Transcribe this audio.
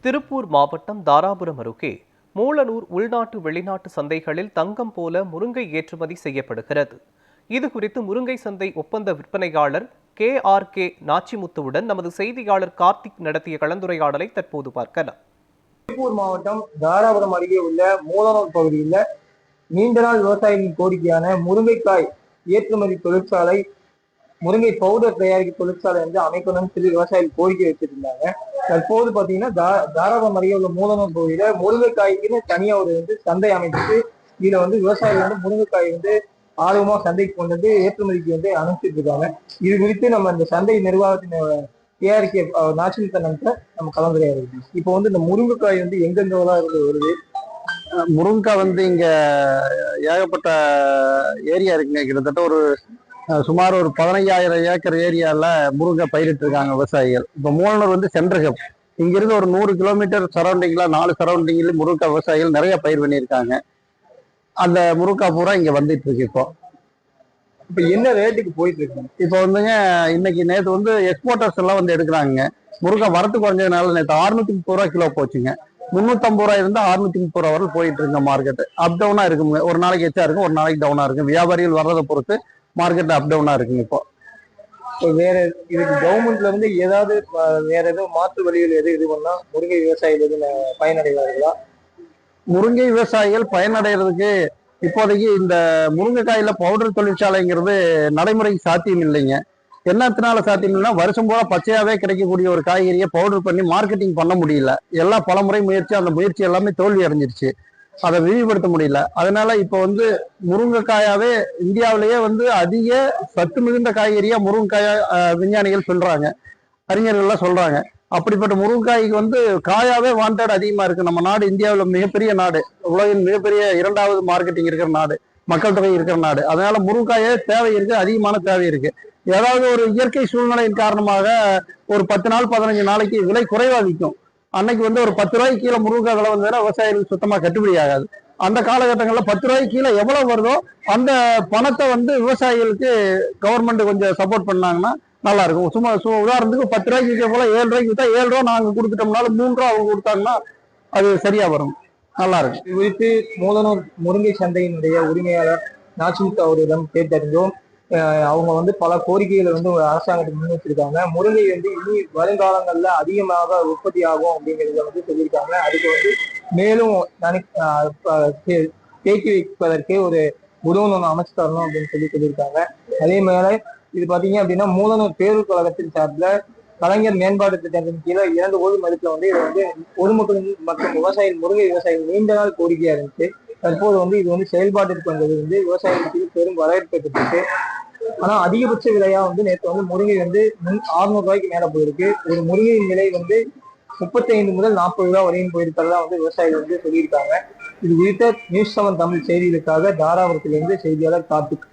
திருப்பூர் மாவட்டம் தாராபுரம் அருகே மூலனூர் உள்நாட்டு வெளிநாட்டு சந்தைகளில் தங்கம் போல முருங்கை ஏற்றுமதி செய்யப்படுகிறது. இதுகுறித்து முருங்கை சந்தை ஒப்பந்த விற்பனையாளர் KRK நாச்சிமுத்துவுடன் நமது செய்தியாளர் கார்த்திக் நடத்திய கலந்துரையாடலை தற்போது பார்க்கலாம். திருப்பூர் மாவட்டம் தாராபுரம் அருகே உள்ள மூலனூர் பகுதியில் நீண்ட நாள் விவசாயிகளின் கோரிக்கையான முருங்கைக்காய் ஏற்றுமதி தொழிற்சாலை, முருங்கை பவுடர் தயாரிக்கும் தொழிற்சாலை வந்து அமைக்கணும்னு சொல்லி விவசாயிகள் கோரிக்கை வச்சிருந்தாங்க. தற்போது பாத்தீங்கன்னா தாராபுரம் அருகே உள்ள மூலனூர் பகுதியில முருங்கைக்காய்க்குன்னு தனியா ஒரு சந்தை அமைச்சிட்டு இதுல விவசாயிகள் முருங்கைக்காய் ஆர்வமா சந்தைக்கு கொண்டு ஏற்றுமதிக்கு அனுப்பிச்சிட்டு இருக்காங்க. இது குறித்து நம்ம இந்த சந்தை நிர்வாகத்தின் KRK நாச்சிமுத்து நம்ம கலந்துரையாடுறோம். இப்போ இந்த முருங்கைக்காய் எங்கெங்கெல்லாம் வருது? முருங்கைக்காய் இங்க ஏகப்பட்ட ஏரியா இருக்குங்க. கிட்டத்தட்ட ஒரு சுமார் ஒரு 15,000 ஏக்கர் ஏரியால முருங்கை பயிரிட்டு இருக்காங்க விவசாயிகள். இப்போ மூலனூர் சென்ட்ரல் ஹப், இங்கிருந்து ஒரு 100 கிலோமீட்டர் சரௌண்டிங்ல 4 சரௌண்டிங்ல முருங்கை விவசாயிகள் நிறைய பயிர் பண்ணியிருக்காங்க. அந்த முருங்கை பூரா இங்க வந்துட்டு இருக்கு. இப்போ என்ன ரேட்டுக்கு போயிட்டு இருக்கு? இப்போ இன்னைக்கு நேற்று எக்ஸ்போர்ட்டர்ஸ் எல்லாம் எடுக்கிறாங்க. முருங்கை வரத்து குறைஞ்சதுனால நேற்று 630 ரூபா கிலோ போச்சுங்க. 350 ரூபாய் இருந்து 630 ரூபா வரை போயிட்டு இருக்கு. மார்க்கெட் அப் டவுனா இருக்குங்க. ஒரு நாளைக்கு எச்சா இருக்கும், ஒரு நாளைக்கு டவுனா இருக்கும். வியாபாரிகள் வர்றதை பொறுத்து மார்க்கெட் அப் டவுனா இருக்குங்க. இப்போ வேற இதுக்கு கவர்மெண்ட்ல ஏதாவது வேற எதுவும் மாற்று வழிகள் இது பண்ணா முருங்கை விவசாயிகள் பயனடைவார்களா? முருங்கை விவசாயிகள் பயனடைறதுக்கு இப்போதைக்கு இந்த முருங்கைக்காயில பவுடர் தொழிற்சாலைங்கிறது நடைமுறைக்கு சாத்தியம் இல்லைங்க. என்னத்தினால சாத்தியம் இல்லைன்னா, வருஷம் போல பச்சையாவே கிடைக்கக்கூடிய ஒரு காய்கறியை பவுடர் பண்ணி மார்க்கெட்டிங் பண்ண முடியல. எல்லா பலமுறை முயற்சி, அந்த முயற்சி எல்லாமே தோல்வி அடைஞ்சிருச்சு. அதை விரிவுபடுத்த முடியல. அதனால இப்போ முருங்கைக்காயாவே இந்தியாவிலேயே அதிக சத்து மிகுந்த காய்கறியா முருங்கைக்காயா விஞ்ஞானிகள் சொல்றாங்க, அறிஞர்கள்லாம் சொல்றாங்க. அப்படிப்பட்ட முருங்கைக்காய்க்கு காயாவே வாண்டட் அதிகமா இருக்கு. நம்ம நாடு இந்தியாவில் மிகப்பெரிய நாடு, உலகின் மிகப்பெரிய 2வது மார்க்கெட்டிங் இருக்கிற நாடு, மக்கள் தொகை இருக்கிற நாடு. அதனால முருங்கைக்காயே தேவை இருக்கு, அதிகமான தேவை இருக்கு. ஏதாவது ஒரு இயற்கை சூழ்நிலையின் காரணமாக ஒரு 10 நாள் 15 நாளைக்கு விலை குறைவா விற்கும். அன்னைக்கு ஒரு 10 ரூபாய்க்கு கீழே முருங்கைக்காய் விலை வந்ததுன்னா விவசாயிகளுக்கு சுத்தமா கட்டுப்படி ஆகாது. அந்த காலகட்டங்களில் 10 ரூபாய்க்கு கீழே எவ்வளவு வருதோ அந்த பணத்தை விவசாயிகளுக்கு கவர்மெண்ட் கொஞ்சம் சப்போர்ட் பண்ணாங்கன்னா நல்லா இருக்கும். சும்மா உதாரணத்துக்கு 10 ரூபாய்க்கு விற்க போல 7 ரூபாய்க்கு வித்தா 7 ரூபா நாங்க கொடுத்துட்டோம்னாலும் 3 ரூபா அவங்க கொடுத்தாங்கன்னா அது சரியா வரும், நல்லா இருக்கும். இது குறித்து மூலனூர் முருங்கை சந்தையினுடைய உரிமையாளர் நாச்சிமுத்து அவரிடம் கேட்டறிந்தோம். அவங்க பல கோரிக்கைகளை அரசாங்கத்துக்கு முன் வச்சிருக்காங்க. முருங்கை இனி வருங்காலங்கள்ல அதிகமாக உற்பத்தி ஆகும் அப்படிங்கிறத சொல்லியிருக்காங்க. அதுக்கு மேலும் தேக்கி வைப்பதற்கு ஒரு உதவும் ஒன்று அமைச்சு தரணும் அப்படின்னு சொல்லியிருக்காங்க. அதே மேல இது பாத்தீங்க அப்படின்னா மூலனூர் பேரூர் கழகத்தின் சார்பில் கலைஞர் மேம்பாட்டு திட்டத்தின் கீழே 2 கோடி மதிப்புல இது பொதுமக்கள் மற்றும் விவசாயிகள், முருங்கை விவசாயிகள் நீண்ட நாள் கோரிக்கையா இருந்துச்சு. தற்போது இது செயல்பாட்டிற்கு வந்தது விவசாயிகளுக்கு பெரும் வரவேற்பை பெற்றிருக்கு. ஆனா அதிகபட்ச விலையா நேற்று முருங்கை 600 ரூபாய்க்கு மேல போயிருக்கு. ஒரு முருங்கையின் விலை 35 முதல் 40 ரூபாய் வரையும் போயிருக்கிறதா விவசாயிகள் சொல்லியிருக்காங்க. இது குறித்த நியூஸ் 7 தமிழ் செய்திகளுக்காக தாராபுரத்திலிருந்து செய்தியாளர் கார்த்திக்.